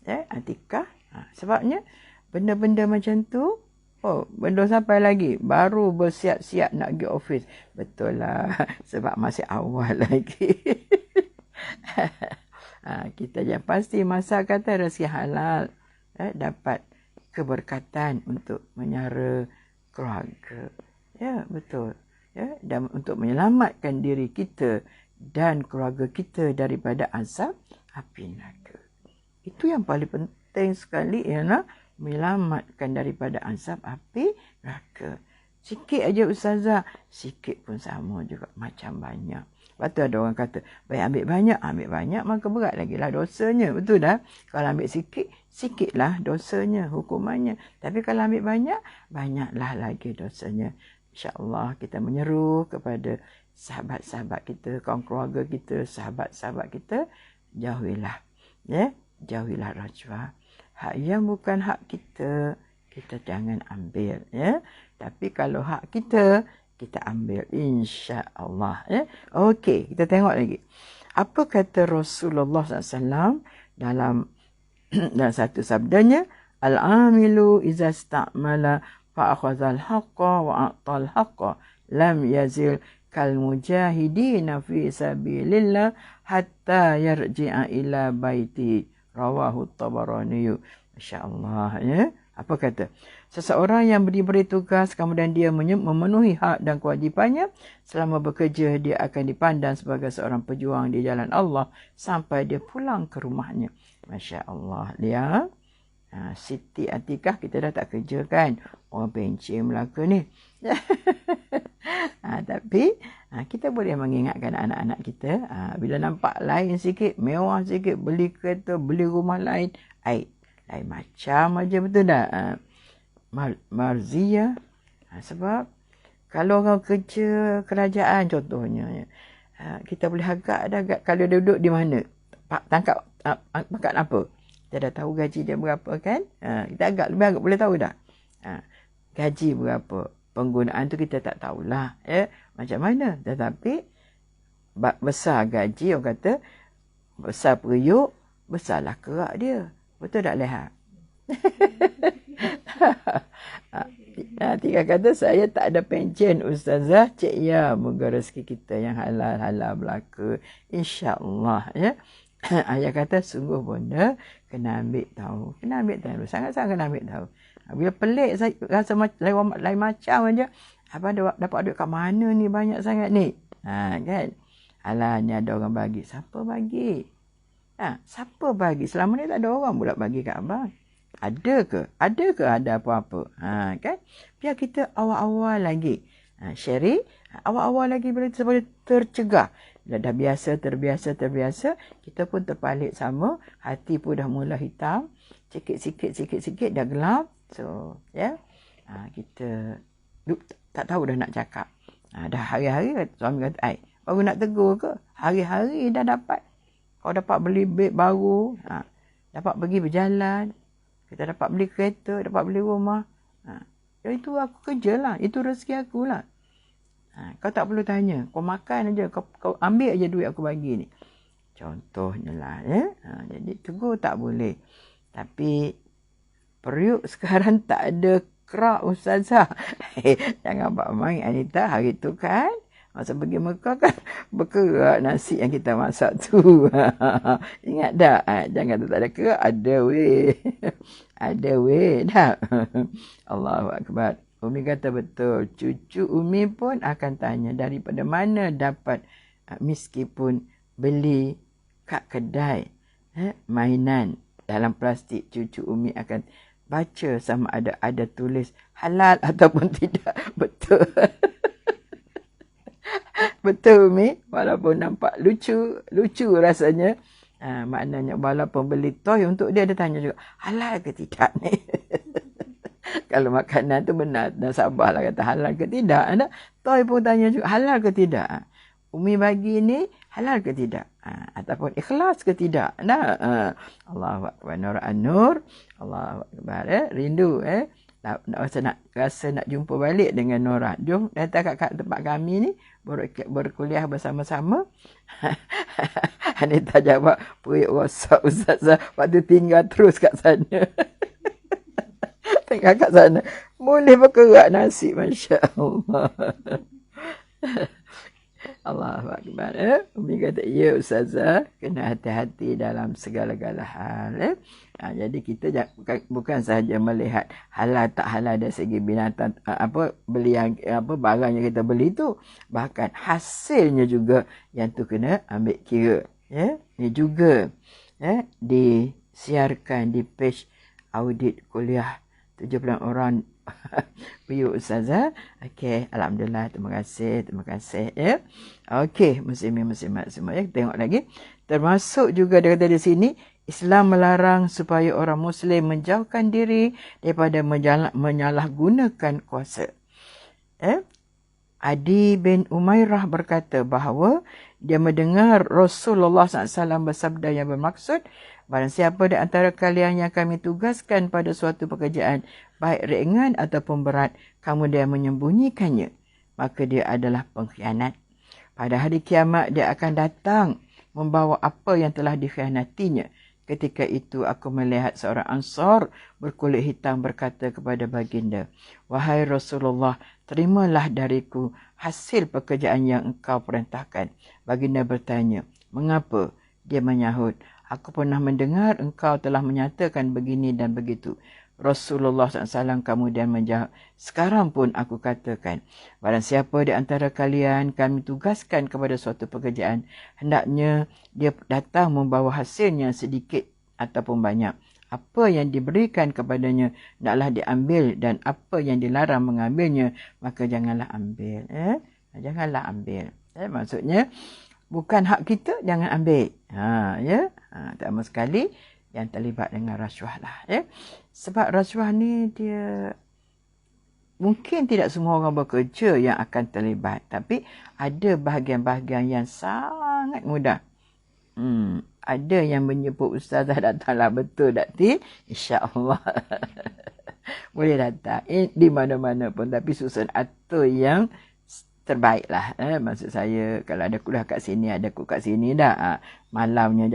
Atikah. Sebabnya benda-benda macam tu, belum sampai lagi. Baru bersiap-siap nak pergi office. Betul lah. Sebab masih awal lagi. Kita yang pasti masa kata rezeki halal. Dapat keberkatan untuk menyara keluarga. Ya, betul. Dan untuk menyelamatkan diri kita dan keluarga kita daripada azab api neraka. Itu yang paling penting sekali ialah menyelamatkan daripada azab api neraka. Sikit aja ustazah, sikit pun sama juga macam banyak. Lepas tu ada orang kata, baik ambil banyak maka berat lagi lah dosanya. Betul dah? Kalau ambil sikit, sikitlah dosanya, hukumannya. Tapi kalau ambil banyak, banyaklah lagi dosanya. InsyaAllah kita menyeru kepada sahabat-sahabat kita, kaum keluarga kita, sahabat-sahabat kita, jauhilah. Jauhilah rasuah. Hak yang bukan hak kita, kita jangan ambil. Tapi kalau hak kita, kita ambil. InsyaAllah. Okey, kita tengok lagi. Apa kata Rasulullah SAW dalam satu sabdanya? Al-amilu iza sta'mala fa'akhazal haqqa wa'atal haqqa lam yazil kal mujahidina fi sabilillah hatta yarji'a ila baiti. Rawahu Tabarani. Masya-Allah. Apa kata? Seseorang yang diberi tugas kemudian dia memenuhi hak dan kewajipannya, selama bekerja dia akan dipandang sebagai seorang pejuang di jalan Allah sampai dia pulang ke rumahnya. Masya-Allah. Lihat. Siti Atikah kita dah tak kerja kan. Orang pencen Melaka ni. Tapi kita boleh mengingatkan anak-anak kita. Bila nampak lain sikit, mewah sikit, beli kereta, beli rumah lain. Lain macam aja, betul tak? Marzia. Sebab kalau orang kerja kerajaan contohnya, kita boleh agak kalau dia duduk di mana. Tangkap makan apa. Kita dah tahu gaji dia berapa kan? Kita lebih agak boleh tahu dah. Gaji berapa. Penggunaan tu kita tak tahulah. Macam mana. Tetapi besar gaji, orang kata besar periuk, besarlah kerak dia. Betul tak Leha? Tika kata saya tak ada pencen ustazah. Cik ya, moga rezeki kita yang halal belaka. InsyaAllah. Ayah kata sungguh benda kena ambil tahu. Sangat-sangat kena ambil tahu. Bila pelik saya rasa lain macam aja. Abang dapat duit kat mana ni banyak sangat ni? Kan? Alah, ni ada orang bagi. Siapa bagi? Siapa bagi? Selama ni tak ada orang pula bagi kat abang. Ada ke? Ada apa-apa? Kan? Biar kita awal-awal lagi. Sherry, awal-awal lagi bila kita boleh tercegah. Bila dah terbiasa, kita pun terpalit sama. Hati pun dah mula hitam. Sikit-sikit dah gelap. So, kita tak tahu dah nak cakap. Dah hari-hari suami kata, baru nak tegur ke? Hari-hari dah dapat. Kau dapat beli beg baru. Dapat pergi berjalan. Kita dapat beli kereta, dapat beli rumah. Itu aku kerja lah. Itu rezeki aku lah. Kau tak perlu tanya. Kau makan aja. Kau ambil aja duit aku bagi ni. Contohnya lah. Jadi tegur tak boleh. Tapi periuk sekarang tak ada kerak ustazah. Jangan buat main Anita. Hari tu kan masa pergi Mekah kan berkerak nasi yang kita masak tu. Ingat tak? Jangan tu tak ada kerak. Ada weh. Ada weh tak? Allahu Akbar. Umi kata betul. Cucu Umi pun akan tanya daripada mana dapat meskipun beli kat kedai mainan dalam plastik. Cucu Umi akan baca sama ada tulis halal ataupun tidak. Betul. Betul Umi. Walaupun nampak lucu rasanya. Maknanya walaupun beli toy untuk dia tanya juga halal ke tidak ni. Kalau makanan tu benar dan sabarlah kata halal ke tidak. Toy pun tanya juga halal ke tidak. Umi bagi ni halal ke tidak. Ataupun ikhlas ke tidak. Allahu Akbar. Nur an-nur. Allahu Akbar. Rindu. Rasa nak jumpa balik dengan Nora. Jom datang kat tempat kami ni. Berkuliah bersama-sama. Anita jawab. Puik rosak ustazah. Waktu tinggal terus kat sana. Tinggal kat sana. Boleh berkerak nasi. Masya Allah. Allahu Akbar. Umi kata, ya ustazah, kena hati-hati dalam segala-gala hal. Jadi kita bukan sahaja melihat halal tak halal dari segi binatang, beli yang barang yang kita beli tu, bahkan hasilnya juga yang tu kena ambil kira. Ini juga disiarkan di page audit kuliah 70 orang. Piu ustazah. Okey, alhamdulillah, terima kasih ya. Okey, muslimat semua ya. Tengok lagi. Termasuk juga dia kata di sini, Islam melarang supaya orang muslim menjauhkan diri daripada menyalahgunakan kuasa. Adi bin Umairah berkata bahawa dia mendengar Rasulullah SAW bersabda yang bermaksud, barang siapa di antara kalian yang kami tugaskan pada suatu pekerjaan, baik ringan ataupun berat, kemudian menyembunyikannya, maka dia adalah pengkhianat. Pada hari kiamat dia akan datang membawa apa yang telah dikhianatinya. Ketika itu aku melihat seorang Ansar berkulit hitam berkata kepada baginda, wahai Rasulullah, terimalah dariku hasil pekerjaan yang engkau perintahkan. Baginda bertanya, mengapa? Dia menyahut, aku pernah mendengar engkau telah menyatakan begini dan begitu. Rasulullah SAW kemudian menjawab, sekarang pun aku katakan, barang siapa di antara kalian kami tugaskan kepada suatu pekerjaan, hendaknya dia datang membawa hasilnya sedikit ataupun banyak. Apa yang diberikan kepadanya hendaklah diambil, dan apa yang dilarang mengambilnya, maka janganlah ambil. Janganlah ambil. Maksudnya, bukan hak kita, jangan ambil. Pertama sekali, yang terlibat dengan rasuah lah. Sebab rasuah ni dia mungkin tidak semua orang bekerja yang akan terlibat. Tapi ada bahagian-bahagian yang sangat mudah. Ada yang menyebut ustazah datanglah, betul tak Ti? InsyaAllah. Boleh datang. Di mana-mana pun. Tapi susun atur yang terbaik lah. Maksud saya, kalau ada kuliah kat sini, ada aku kat sini dah. Malamnya,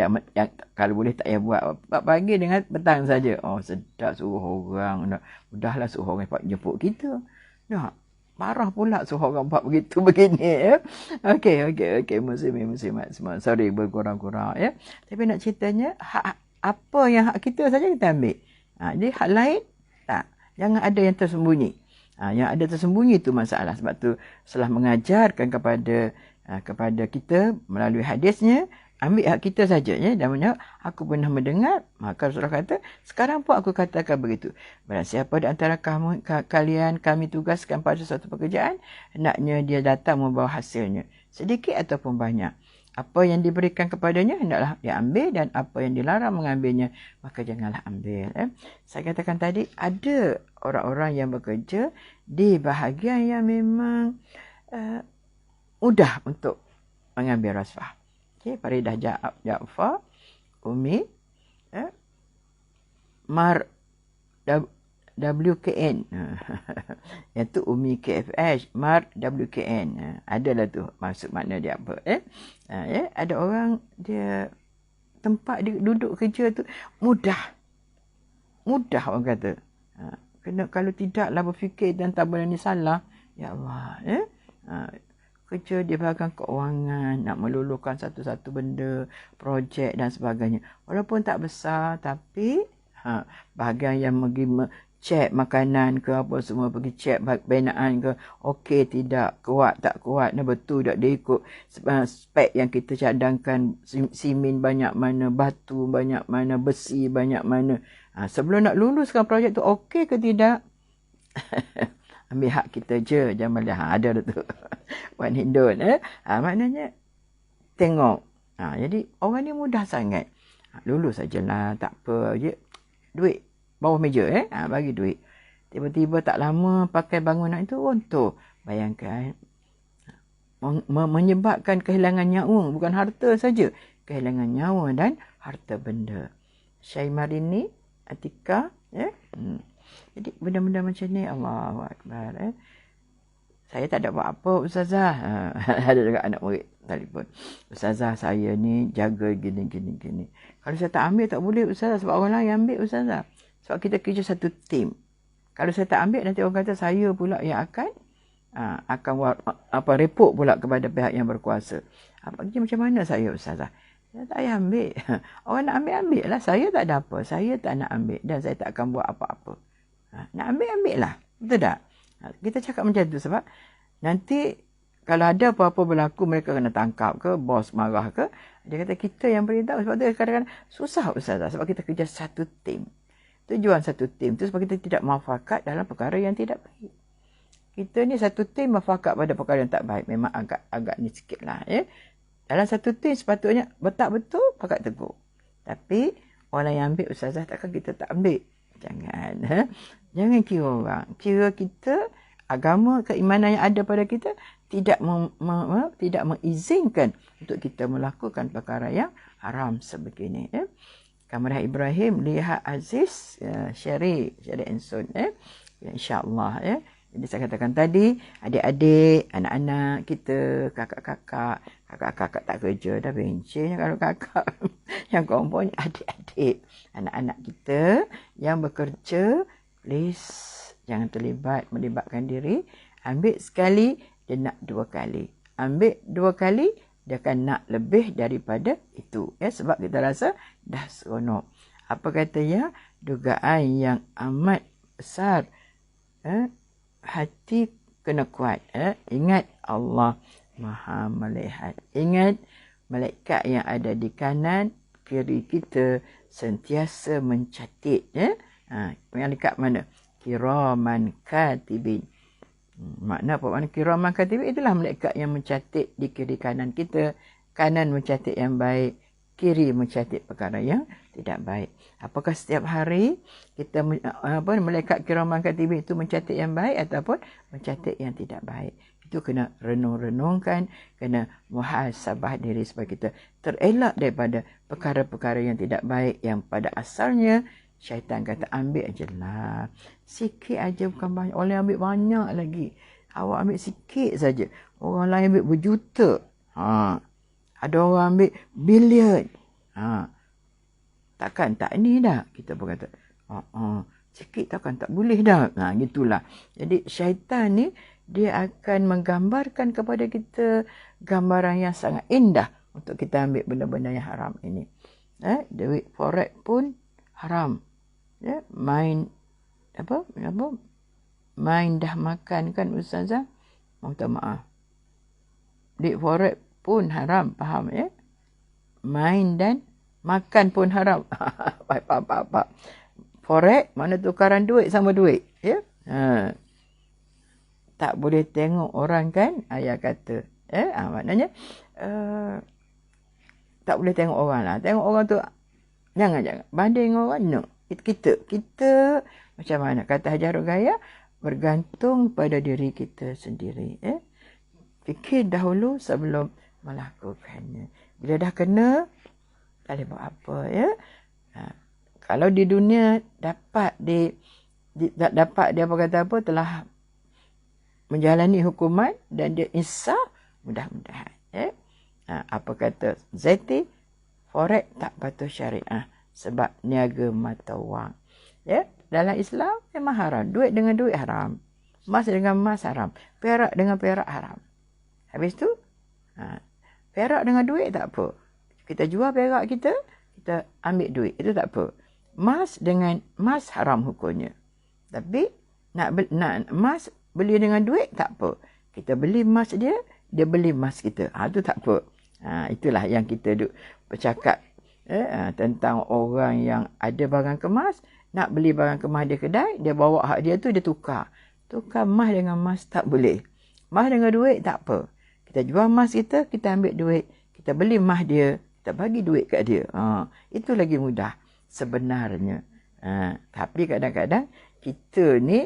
kalau boleh tak payah buat. Pagi dengan petang saja. Oh, sedap suruh orang. Mudahlah suruh orang jemput kita. Dah. Marah pula suruh orang buat begitu begini. Okey. Muslimat semua. Sorry, berkurang-kurang. Tapi nak ceritanya, apa yang hak kita saja kita ambil. Jadi hak lain, tak. Jangan ada yang tersembunyi. Yang ada tersembunyi itu masalah. Sebab tu setelah mengajarkan kepada kita melalui hadisnya, ambil hak kita saja. Dan menjawab, aku pernah mendengar. Maka Rasulullah kata, sekarang pun aku katakan begitu. Barang siapa di antara kalian kami tugaskan pada suatu pekerjaan, hendaknya dia datang membawa hasilnya, sedikit ataupun banyak. Apa yang diberikan kepadanya hendaklah dia ambil, dan apa yang dilarang mengambilnya, maka janganlah ambil. Saya katakan tadi, ada orang-orang yang bekerja di bahagian yang memang mudah untuk mengambil rasuah. Faridah Jaafar, Umi, WKN. Yang tu Umi KFH, Mar WKN. Adalah tu maksud makna dia apa. Ada orang dia tempat dia duduk kerja tu mudah orang kata. Kena kalau tidaklah berfikir dan tak boleh ni salah. Ya Allah. Kerja di bahagian keuangan, nak meluluhkan satu-satu benda, projek dan sebagainya. Walaupun tak besar, tapi bahagian yang pergi cek makanan ke apa semua, pergi cek binaan ke, okey tidak, kuat tak kuat, betul tak dia ikut spek yang kita cadangkan, simen banyak mana, batu banyak mana, besi banyak mana. Sebelum nak luluskan projek tu okey ke tidak? Ambil hak kita je, jangan lihat ada tu. Wan Hindun. Maknanya tengok. Jadi orang ni mudah sangat. Lulus sajalah, tak apa je. Duit bawah meja bagi duit. Tiba-tiba tak lama pakai bangunan itu runtuh. Bayangkan menyebabkan kehilangan nyawa, bukan harta saja, kehilangan nyawa dan harta benda. Syaimarini, Atika, Jadi benda-benda macam ni, Allahu Akbar. Saya tak ada buat apa, Ustazah. Ada juga anak murid telefon. Ustazah, saya ni jaga gini. Kalau saya tak ambil, tak boleh, Ustazah. Sebab orang lain ambil, Ustazah. Sebab kita kerja satu tim. Kalau saya tak ambil, nanti orang kata saya pula yang akan report pula kepada pihak yang berkuasa. Macam mana saya, Ustazah? Saya tak payah ambil. Orang nak ambil lah. Saya tak ada apa. Saya tak nak ambil. Dan saya tak akan buat apa-apa. Nak ambil lah. Betul tak? Kita cakap macam tu sebab nanti kalau ada apa-apa berlaku, mereka kena tangkap ke, bos marah ke, dia kata kita yang beritahu. Sebab tu kadang-kadang susah, Ustazah, sebab kita kerja satu tim. Tujuan satu tim tu sebab kita tidak muafakat dalam perkara yang tidak baik. Kita ni satu tim muafakat pada perkara yang tak baik. Memang agak ni sikit lah. Dalam satu tim sepatutnya betul pakat tegur. Tapi orang yang ambil, Ustazah, takkan kita tak ambil. Jangan. Jangan kira orang. Kira kita, agama, keimanan yang ada pada kita tidak mengizinkan untuk kita melakukan perkara yang haram sebegini. Kamarah Ibrahim, Liha Aziz, Syari Ensun. InsyaAllah. Jadi saya katakan tadi, adik-adik, anak-anak kita, kakak-kakak tak kerja, dah bencin kalau kakak. Yang kompon adik-adik, anak-anak kita yang bekerja, please jangan melibatkan diri. Ambil sekali, dia nak 2 kali. Ambil 2 kali, dia akan nak lebih daripada itu. Sebab kita rasa dah seronok. Apa katanya? Dugaan yang amat besar. Hati kena kuat. Ingat Allah Maha melihat. Ingat malaikat yang ada di kanan kiri kita sentiasa mencatat. Malaikat mana? Kiraman katibin. Makna apa? Makna kiraman katibin itulah malaikat yang mencatat di kiri kanan kita. Kanan mencatat yang baik, kiri mencatat perkara yang tidak baik. Apakah setiap hari kita malaikat kiraman katibin itu mencatat yang baik ataupun mencatat yang tidak baik? Itu kena renung-renungkan, kena muhasabah diri supaya kita terelak daripada perkara-perkara yang tidak baik yang pada asalnya syaitan kata ambil aje lah. Sikit aja bukan banyak. Orang ambil banyak lagi. Awak ambil sikit saja. Orang lain ambil berjuta. Ada orang ambil bilion. Takkan tak ni dah. Kita pun kata, sikit takkan tak boleh dah. Gitulah. Jadi syaitan ni, dia akan menggambarkan kepada kita gambaran yang sangat indah untuk kita ambil benda-benda yang haram ini. Duit forex pun haram. Main dah makan kan, Ustazah? Minta maaf. Duit forex pun haram, faham ya? Main dan makan pun haram. Apa. Forex mana tukaran duit sama duit, ya? Tak boleh tengok orang kan, ayah kata. Maknanya tak boleh tengok orang lah. Tengok orang tu jangan. Banding orang, no. Kita macam mana? Kata Hajarul Gaya, bergantung pada diri kita sendiri. Fikir dahulu sebelum melakukannya. Bila dah kena, tak boleh buat apa. Kalau di dunia dapat tak dapat dia apa kata apa, telah menjalani hukuman dan dia insaf, mudah-mudahan. Apa kata Zaiti, forex tak patuh syariah sebab niaga mata wang. Dalam Islam memang haram. Duit dengan duit haram. Emas dengan emas haram. Perak dengan perak haram. Habis tu, perak dengan duit tak apa. Kita jual perak kita ambil duit. Itu tak apa. Emas dengan emas haram hukumnya. Tapi, nak emas beli dengan duit tak apa. Kita beli emas dia beli emas kita. Itu tak apa. Itulah yang kita duk bercakap tentang orang yang ada barang kemas, nak beli barang kemas dia kedai, dia bawa hak dia tu, dia tukar. Tukar emas dengan emas tak boleh. Emas dengan duit tak apa. Kita jual emas kita ambil duit. Kita beli emas dia, kita bagi duit kat dia. Itu lagi mudah sebenarnya. Tapi kadang-kadang kita ni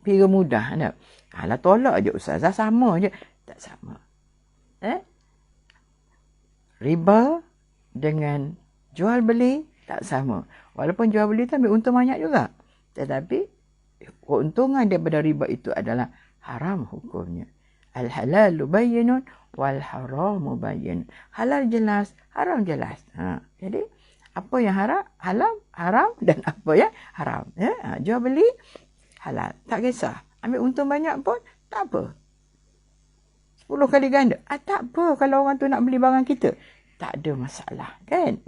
kira mudah. Kalau tolak je ustazah, sama je. Tak sama. Riba dengan jual beli tak sama. Walaupun jual beli tu ambil untung banyak juga. Tetapi keuntungan daripada riba itu adalah haram hukumnya. Al-halalu bayyinun wal haramu bayyin. Halal jelas, haram jelas. Jadi apa yang haram dan apa yang haram. Jual beli halal, tak kisah. Ambil untung banyak pun tak apa. 10 kali ganda. Tak apa kalau orang tu nak beli barang kita. Tak ada masalah, kan?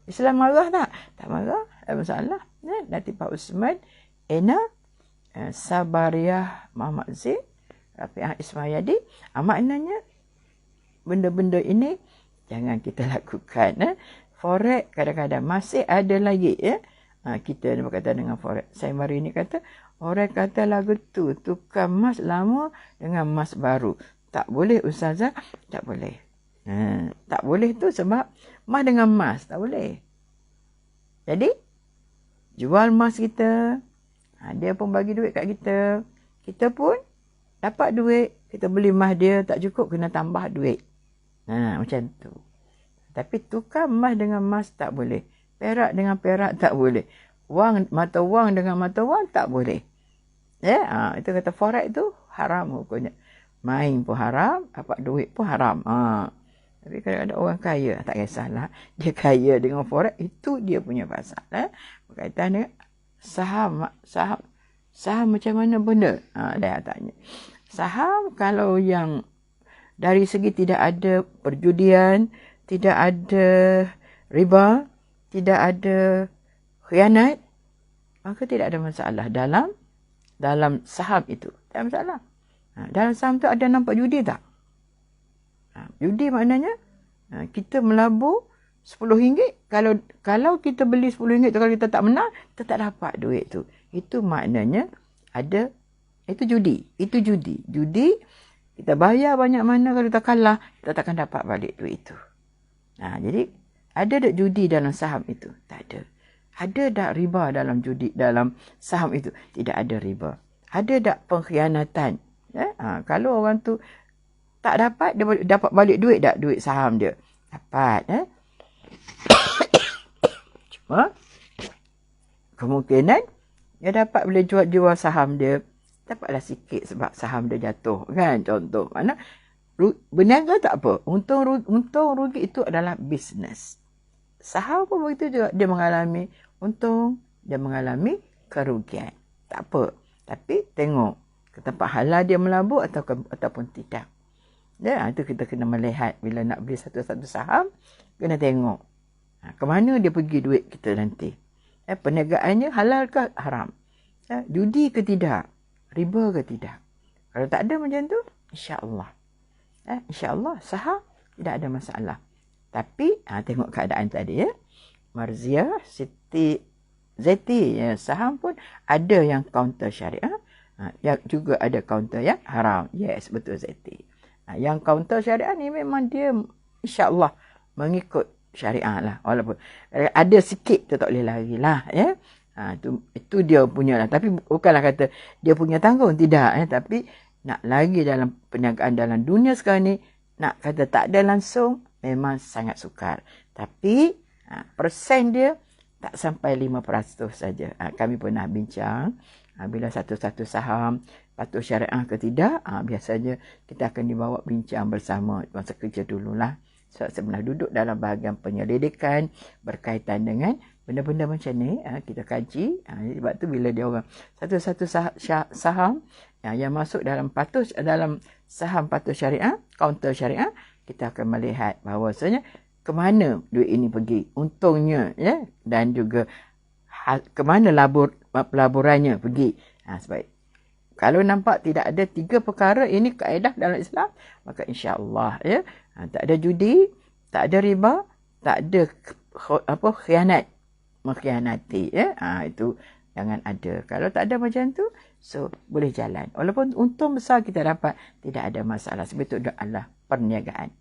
Islam marah tak? Tak marah, tak ada masalah. Nanti Pak Usman, Ena, Sabariah Muhammad Zaid, Rafi'ah Ismayadi. Maknanya, benda-benda ini jangan kita lakukan. Forex kadang-kadang masih ada lagi. Kita berkata dengan forex. Saya mari ni kata, orang kata lagu tu, tukar emas lama dengan emas baru. Tak boleh ustazah, tak boleh. Tak boleh tu sebab emas dengan emas, tak boleh. Jadi, jual emas kita, dia pun bagi duit kat kita. Kita pun dapat duit, kita beli emas dia, tak cukup, kena tambah duit. Macam tu. Tapi tukar emas dengan emas tak boleh. Perak dengan perak tak boleh. Mata wang dengan mata wang tak boleh. Itu kata forex tu haram hukumnya. Main pun haram, dapat duit pun haram. Tapi kadang-kadang orang kaya, tak kisahlah. Dia kaya dengan forex, itu dia punya pasal. Berkaitan dengan saham macam mana benda? Dia tanya. Saham kalau yang dari segi tidak ada perjudian, tidak ada riba, tidak ada khianat, maka tidak ada masalah dalam saham itu. Tak ada masalah. Dalam saham tu ada nampak judi tak? Judi maknanya kita melabur RM10. Kalau kita beli RM10 tu, kalau kita tak menang, kita tak dapat duit tu. Itu maknanya ada, itu judi. Itu judi. Judi, kita bayar banyak mana, kalau kita kalah, kita takkan dapat balik duit itu. Jadi, ada tak judi dalam saham itu? Tak ada. Ada tak riba dalam judi, dalam saham itu? Tidak ada riba. Ada tak pengkhianatan? Kalau orang tu tak dapat, dia dapat balik duit tak? Duit saham dia. Dapat. Cuma, kemungkinan, dia dapat boleh jual saham dia. Dapatlah sikit sebab saham dia jatuh. Kan? Contoh. Mana? Berniaga tak apa. Untung rugi itu adalah bisnes. Saham pun begitu juga. Dia mengalami untung, dia mengalami kerugian. Tak apa. Tapi tengok ke tempat halal dia melabur ataupun tidak. Itu kita kena melihat bila nak beli satu-satu saham, kena tengok ke mana dia pergi duit kita nanti. Perniagaannya halal ke haram? Judi ke tidak? Riba ke tidak? Kalau tak ada macam tu, insya-Allah. InsyaAllah saham tidak ada masalah. Tapi tengok keadaan tadi ya. Marziah, Siti, Zaiti, saham pun ada yang counter syariah. Yang juga ada counter yang haram. Yes, betul Zaiti. Yang counter syariah ni memang dia insyaAllah mengikut syariah lah. Walaupun ada sikit tu tak boleh lari lah. Ya. Itu dia punya lah. Tapi bukanlah kata dia punya tanggung. Tidak. Tapi nak lagi dalam perniagaan dalam dunia sekarang ni, nak kata tak ada langsung, memang sangat sukar. Tapi persen dia tak sampai 5% saja. Kami pernah bincang bila satu-satu saham patuh syariah ke tidak, biasanya kita akan dibawa bincang bersama masa kerja dululah. So, sebenarnya duduk dalam bahagian penyelidikan berkaitan dengan benda-benda macam ni, kita kaji. Sebab tu bila dia orang satu-satu saham yang masuk dalam saham patuh syariah, kaunter syariah, kita akan melihat bahawasanya ke mana duit ini pergi, untungnya, ya, dan juga ke mana pelaburannya pergi. Sebab kalau nampak tidak ada 3 perkara ini kaedah dalam Islam, maka insya-Allah, ya, tak ada judi, tak ada riba, tak ada khianat, mengkhianati, ya. Itu jangan ada. Kalau tak ada macam tu, so boleh jalan. Walaupun untung besar kita dapat, tidak ada masalah. Sebab itu adalah perniagaan.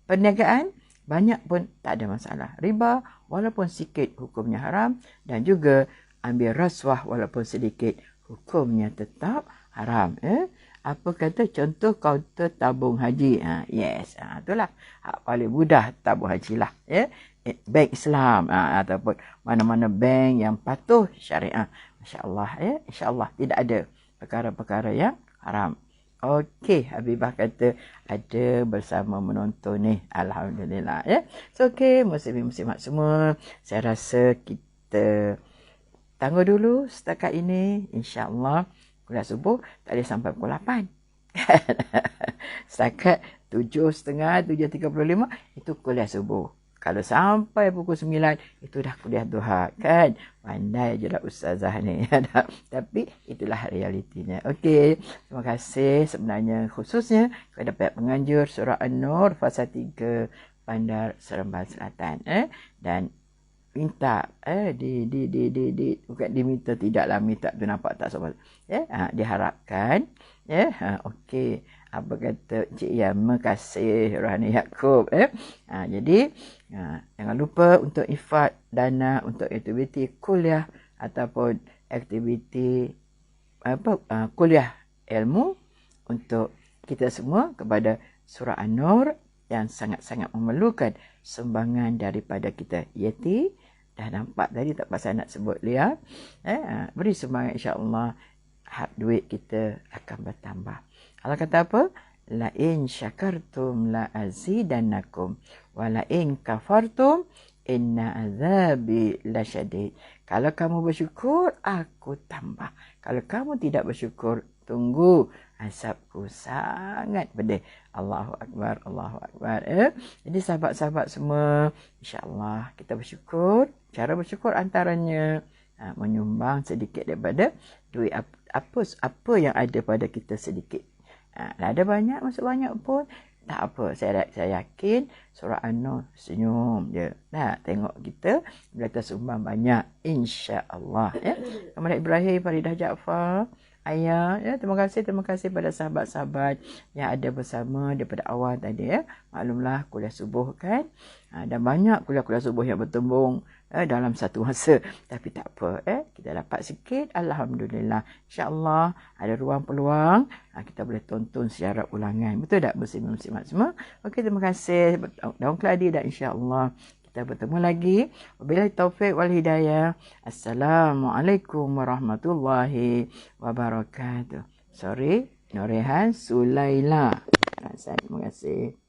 Perniagaan banyak pun tak ada masalah. Riba walaupun sikit hukumnya haram, dan juga ambil rasuah walaupun sedikit hukumnya tetap haram. Apa kata contoh kaunter tabung haji? Yes, itulah paling mudah tabung haji lah. Bank Islam ataupun mana-mana bank yang patuh syariah. Masya-Allah, insya-Allah tidak ada perkara-perkara yang haram. Okey, Habibah kata ada bersama menonton ni. Alhamdulillah, ya. So okey, muslimin-muslimat semua, saya rasa kita tangguh dulu setakat ini. Insya-Allah kuliah subuh tak boleh sampai pukul 8. Setakat 7.30, 7.35 itu kuliah subuh. Kalau sampai pukul 9 itu dah kuliah duha, kan? Pandai je lah ustazah ni. Tapi itulah realitinya. Okey, terima kasih sebenarnya khususnya kepada pihak penganjur surah An-Nur fasa 3 Bandar Seremban Selatan, dan minta bukan diminta, tidaklah minta tu, nampak tak sobat, diharapkan, okey, apa kata Cik Yan, makasih Rohani Yaakob, jadi jangan lupa untuk infak dana untuk aktiviti kuliah ataupun aktiviti kuliah ilmu untuk kita semua kepada surah An-Nur yang sangat-sangat memerlukan sumbangan daripada kita. Yeti dah nampak tadi, tak pasal nak sebut lihat. Beri sumbangan, insya-Allah duit kita akan bertambah. Allah kata apa? La in syakartum la azidannakum wa la in kafartum inna azabi lasyadid. Kalau kamu bersyukur, aku tambah. Kalau kamu tidak bersyukur, tunggu, azabku sangat pedih. Allahu Akbar, Allahu Akbar. Jadi sahabat-sahabat semua, insya-Allah kita bersyukur. Cara bersyukur antaranya menyumbang sedikit daripada duit apa yang ada pada kita sedikit. Ada banyak, masuk banyak pun tak apa. Saya yakin surah An-Nur senyum je. Tengok kita bila kita sumbang banyak, insya-Allah, Kepada Ibrahim, Faridah Jaafar, Ayah, terima kasih pada sahabat-sahabat yang ada bersama daripada awal tadi, Maklumlah kuliah subuh, kan, dan banyak kuliah-kuliah subuh yang bertembung dalam satu masa, tapi tak apa, kita dapat sikit, alhamdulillah. InsyaAllah ada ruang peluang, kita boleh tonton secara ulangan, betul tak muslimin-muslimat semua? Okey, terima kasih daun keladi, dan insyaAllah kita bertemu lagi. Wabillahi taufiq wal hidayah. Assalamualaikum warahmatullahi wabarakatuh. Sorry, Norehan Sulaila. Terima kasih.